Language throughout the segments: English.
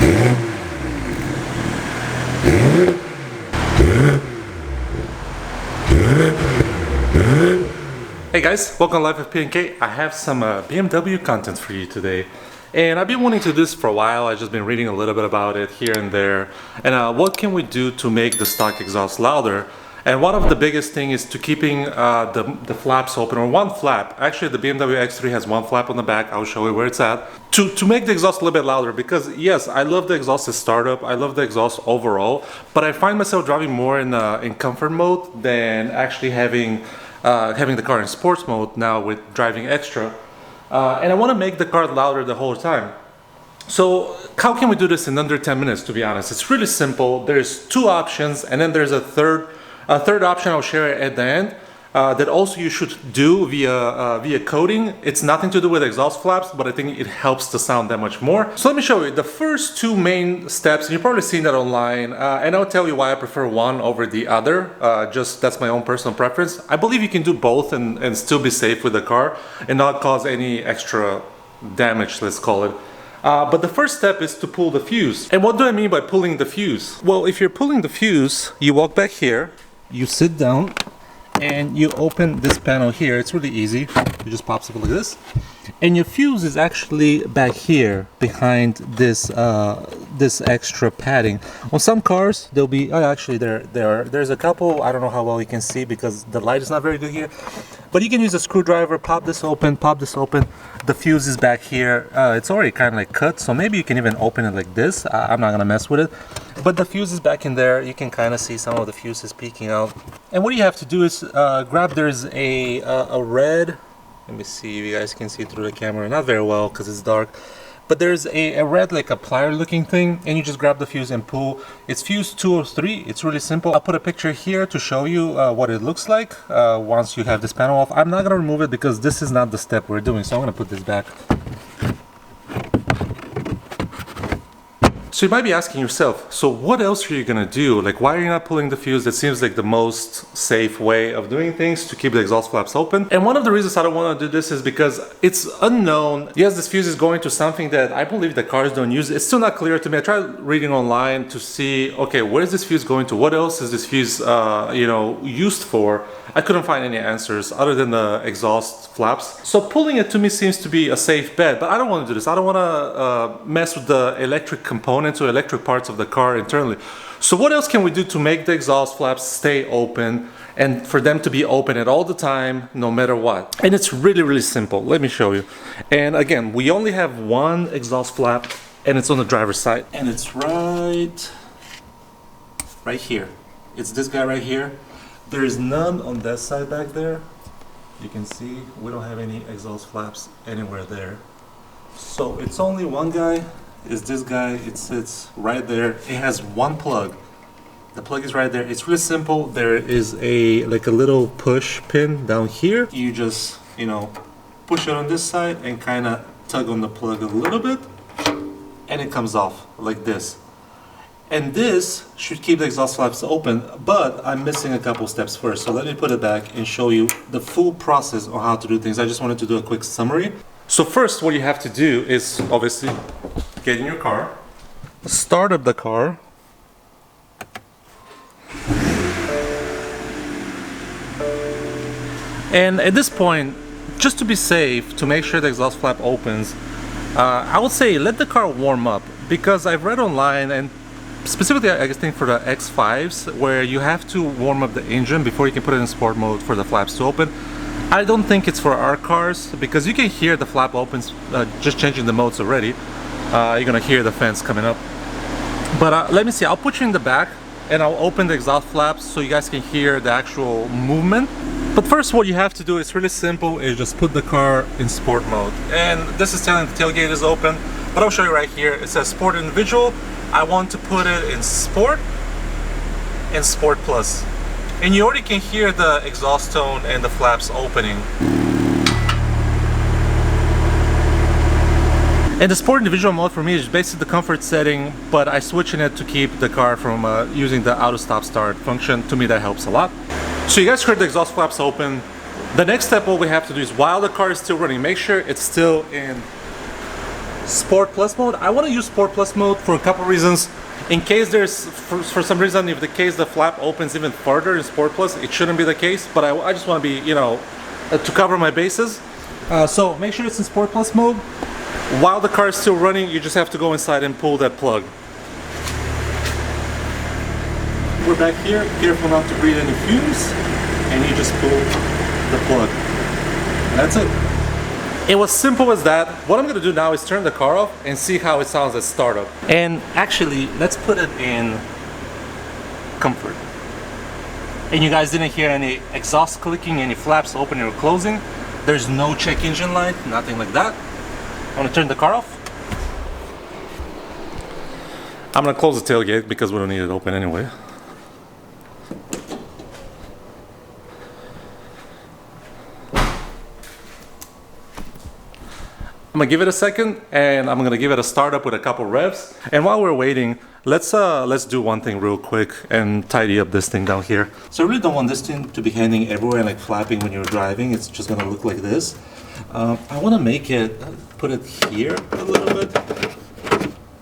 Hey guys, welcome to Life of P&K. I have some BMW content for you today. And I've been wanting to do this for a while. I've just been reading a little bit about it here and there. And what can we do to make the stock exhaust louder? And one of the biggest thing is to keeping the flaps open, or one flap. Actually, the BMW X3 has one flap on the back. I'll show you where it's at. To make the exhaust a little bit louder, because yes, I love the exhaust as startup. I love the exhaust overall, but I find myself driving more in comfort mode than actually having the car in sports mode now with driving extra. And I want to make the car louder the whole time. So how can we do this in under 10 minutes, to be honest? It's really simple. There's two options, and then there's a third option I'll share at the end that also you should do via coding. It's nothing to do with exhaust flaps, but I think it helps the sound that much more. So let me show you the first two main steps. You've probably seen that online, and I'll tell you why I prefer one over the other. Just that's my own personal preference. I believe you can do both and still be safe with the car and not cause any extra damage, let's call it. But the first step is to pull the fuse. And what do I mean by pulling the fuse? Well, if you're pulling the fuse, you walk back here, you sit down, and you open this panel here. It's really easy. You just pop something like this, and your fuse is actually back here behind this this extra padding. On some cars there'll be actually there's a couple. I don't know how well you can see because the light is not very good here, but you can use a screwdriver, pop this open. The fuse is back here. It's already kind of like cut, so maybe you can even open it like this. I'm not gonna mess with it, but the fuse is back in there. You can kind of see some of the fuses peeking out. And what you have to do is grab, there's a red, let me see if you guys can see through the camera, not very well because it's dark, but there's a red like a plier looking thing, and you just grab the fuse and pull. It's fuse 203. It's really simple. I'll put a picture here to show you what it looks like once you have this panel off. I'm not going to remove it because this is not the step we're doing, so I'm going to put this back. So you might be asking yourself, so what else are you gonna do? Like, why are you not pulling the fuse? That seems like the most safe way of doing things to keep the exhaust flaps open. And one of the reasons I don't want to do this is because it's unknown. Yes, this fuse is going to something that I believe the cars don't use. It's still not clear to me. I tried reading online to see, okay, where is this fuse going to? What else is this fuse, used for? I couldn't find any answers other than the exhaust flaps. So pulling it to me seems to be a safe bet, but I don't want to do this. I don't want to mess with the electric components or electric parts of the car internally. So what else can we do to make the exhaust flaps stay open and for them to be open at all the time, no matter what? And it's really, really simple. Let me show you. And again, we only have one exhaust flap, and it's on the driver's side. And it's right here. It's this guy right here. There is none on that side back there. You can see we don't have any exhaust flaps anywhere there. So it's only one guy, is this guy. It sits right there. It has one plug. The plug is right there. It's really simple. There is a little push pin down here. You just, push it on this side and kind of tug on the plug a little bit, and it comes off like this. And this should keep the exhaust flaps open, but I'm missing a couple steps first. So let me put it back and show you the full process on how to do things. I just wanted to do a quick summary. So first, what you have to do is obviously get in your car, start up the car, and at this point, just to be safe, to make sure the exhaust flap opens, I would say let the car warm up, because I've read online, and specifically I think for the X5s, where you have to warm up the engine before you can put it in sport mode for the flaps to open. I don't think it's for our cars, because you can hear the flap opens just changing the modes already. You're gonna hear the fans coming up. But let me see, I'll put you in the back and I'll open the exhaust flaps so you guys can hear the actual movement. But first, what you have to do is really simple, is just put the car in sport mode. And this is telling the tailgate is open, but I'll show you right here. It says Sport Individual. I want to put it in Sport and Sport Plus. And you already can hear the exhaust tone and the flaps opening. And the Sport Individual mode for me is basically the comfort setting, but I switching it to keep the car from using the auto stop start function. To me, that helps a lot. So you guys heard the exhaust flaps open. The next step, what we have to do is, while the car is still running, make sure it's still in Sport Plus mode. I want to use Sport Plus mode for a couple reasons. In case there's, for some reason, if the flap opens even further in Sport Plus, it shouldn't be the case, but I just want to be, you know, to cover my bases. So make sure it's in Sport Plus mode. While the car is still running, you just have to go inside and pull that plug. We're back here, careful not to breathe any fumes, and you just pull the plug. That's it. It was simple as that. What I'm gonna do now is turn the car off and see how it sounds at startup. And actually, let's put it in comfort. And you guys didn't hear any exhaust clicking, any flaps opening or closing. There's no check engine light, nothing like that. I'm gonna turn the car off. I'm gonna close the tailgate because we don't need it open anyway. I'm gonna give it a second and I'm gonna give it a startup with a couple revs. And while we're waiting, let's do one thing real quick and tidy up this thing down here. So I really don't want this thing to be hanging everywhere and like flapping when you're driving. It's just gonna look like this. I wanna make it, put it here a little bit.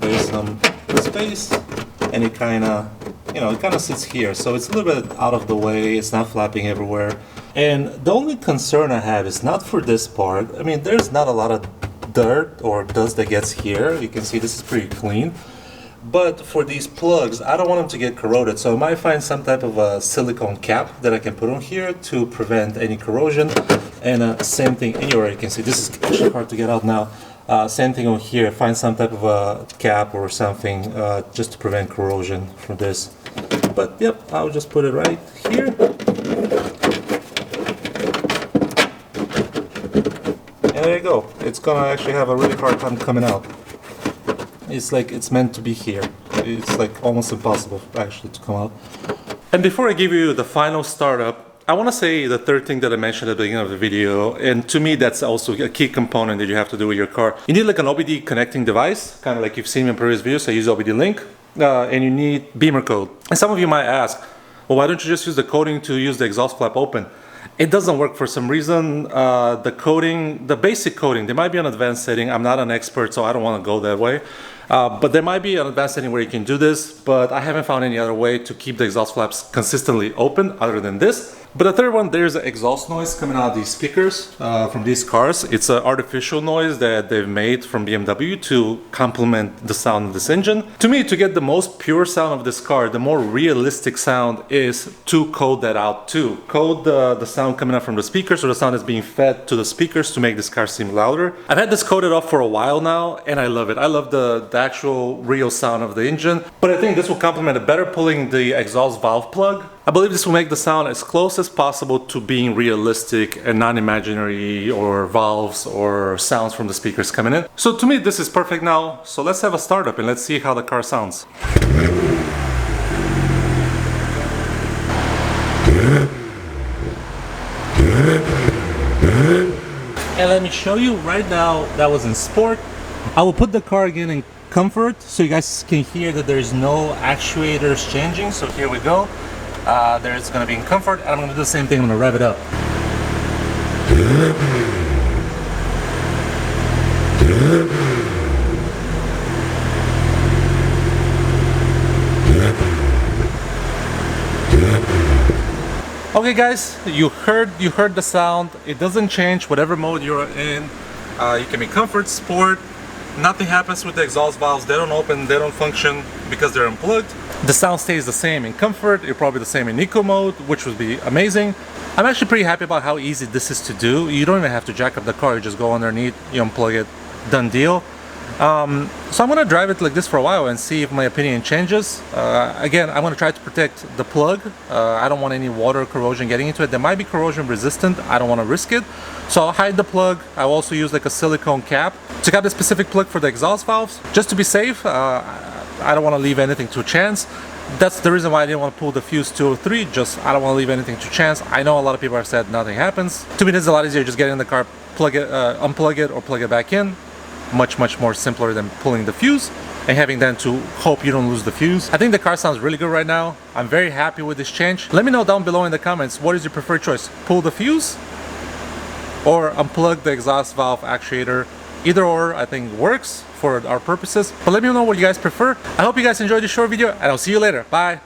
There's some space and it kinda, you know, it kinda sits here. So it's a little bit out of the way, it's not flapping everywhere. And the only concern I have is not for this part. I mean, there's not a lot of dirt or dust that gets here. You can see this is pretty clean. But for these plugs, I don't want them to get corroded. So I might find some type of a silicone cap that I can put on here to prevent any corrosion. And same thing anywhere. You can see this is actually hard to get out now. Same thing on here. Find some type of a cap or something just to prevent corrosion from this. But yep, I'll just put it right here. And there you go. It's gonna actually have a really hard time coming out. It's like it's meant to be here. It's like almost impossible actually to come out. And before I give you the final startup, I want to say the third thing that I mentioned at the beginning of the video, and to me that's also a key component that you have to do with your car. You need like an OBD connecting device, kind of like you've seen in previous videos. I use OBD link, and you need beamer code. And some of you might ask, well, why don't you just use the coding to use the exhaust flap open? It doesn't work for some reason. The coding, the basic coding, there might be an advanced setting. I'm not an expert, so I don't want to go that way. But there might be an advanced setting where you can do this, but I haven't found any other way to keep the exhaust flaps consistently open other than this. But the third one, there's exhaust noise coming out of these speakers from these cars. It's an artificial noise that they've made from BMW to complement the sound of this engine. To me, to get the most pure sound of this car, the more realistic sound is to code that out too. Code the sound coming out from the speakers or the sound that's being fed to the speakers to make this car seem louder. I've had this coded up for a while now and I love it. I love the actual real sound of the engine, but I think this will complement it better pulling the exhaust valve plug. I believe this will make the sound as close as possible to being realistic and not imaginary or valves or sounds from the speakers coming in. So to me this is perfect now, so let's have a startup and let's see how the car sounds. And let me show you right now, that was in sport. I will put the car again in comfort so you guys can hear that there's no actuators changing. So here we go. There's going to be in comfort, and I'm going to do the same thing. I'm going to rev it up. Okay guys, you heard the sound. It doesn't change whatever mode you're in. You can be comfort, sport. Nothing happens with the exhaust valves. They don't open, they don't function because they're unplugged. The sound stays the same in comfort. It's probably the same in eco mode, which would be amazing. I'm actually pretty happy about how easy this is to do. You don't even have to jack up the car. You just go underneath, you unplug it, done deal. So I'm gonna drive it like this for a while and see if my opinion changes. Again, I'm gonna try to protect the plug. I don't want any water corrosion getting into it. There might be corrosion resistant. I don't want to risk it. So I'll hide the plug. I'll also use like a silicone cap to cap the specific plug for the exhaust valves, just to be safe. I don't want to leave anything to chance. That's the reason why I didn't want to pull the fuse 203. Just I don't want to leave anything to chance. I know a lot of people have said nothing happens. To me, this is a lot easier. Just get in the car, plug it, unplug it, or plug it back in. Much more simpler than pulling the fuse and having then to hope you don't lose the fuse. I think the car sounds really good right now. I'm very happy with this change. Let me know down below in the comments, what is your preferred choice? Pull the fuse or unplug the exhaust valve actuator Either or I think works for our purposes, but let me know what you guys prefer. I hope you guys enjoyed this short video, and I'll see you later. Bye.